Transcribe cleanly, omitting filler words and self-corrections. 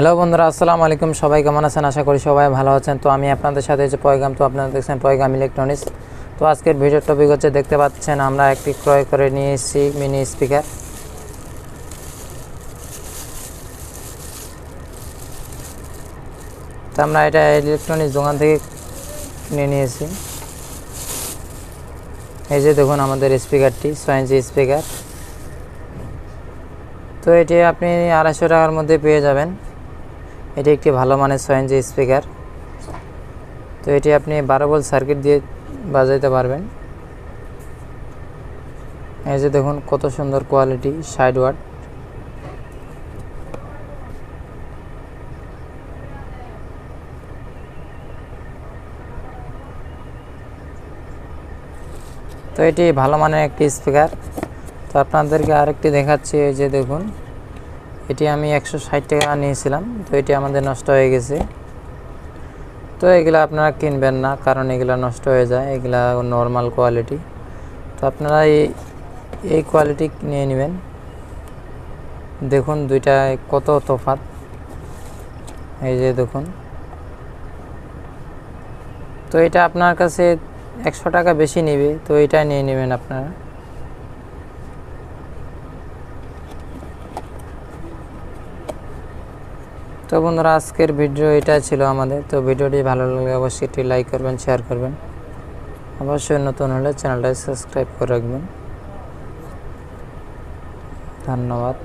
Hello বন্ধুরা, আসসালামু আলাইকুম। সবাই কেমন আছেন? আশা করি সবাই ভালো আছেন। তো আমি আপনাদের সাথে হচ্ছে পয়গাম। তো আপনারা দেখছেন পয়গাম ইলেকট্রনিক্স। তো আজকের ভিডিওর টপিক হচ্ছে, দেখতে পাচ্ছেন আমরা একটি ক্রয় করে নিয়ে এসেছি মিনি স্পিকার। তো আমরা এটা ইলেকট্রনিক্স দোকান থেকে কিনে নিয়েছি। এই যে দেখুন আমাদের স্পিকারটি 6 ইঞ্চি স্পিকার। তো এটি আপনি 250 টাকার মধ্যে পেয়ে যাবেন। এটি একটি ভালো মানের 6 ইঞ্চি স্পিকার। তো এটি আপনি 12 ভোল্ট সার্কিট দিয়ে বাজাইতে পারবেন। এই যে দেখুন কত সুন্দর কোয়ালিটি, 60 ওয়াট। তো এটি ভালো মানের একটি স্পিকার। তো আপনাদেরকে আরেকটি দেখাচ্ছি। এই যে দেখুন, এটি আমি 160 টাকা নিয়েছিলাম। তো এটি আমাদের নষ্ট হয়ে গেছে। তো এগুলো আপনারা কিনবেন না, কারণ এগুলো নষ্ট হয়ে যায়। এগুলা নর্মাল কোয়ালিটি। তো আপনারা এই কোয়ালিটি নিয়ে নেবেন। দেখুন দুইটা কত তফাৎ। এই যে দেখুন, তো এটা আপনার কাছে 100 টাকা বেশি নেবে, তো এটা নিয়ে নেবেন আপনারা। তো বন্ধুরা, আজকের ভিডিও এটা ছিল আমাদের। তো ভিডিওটি ভালো লাগলে অবশ্যই একটি লাইক করবেন, শেয়ার করবেন। অবশ্যই নতুন হলে চ্যানেলটা সাবস্ক্রাইব করে রাখবেন। ধন্যবাদ।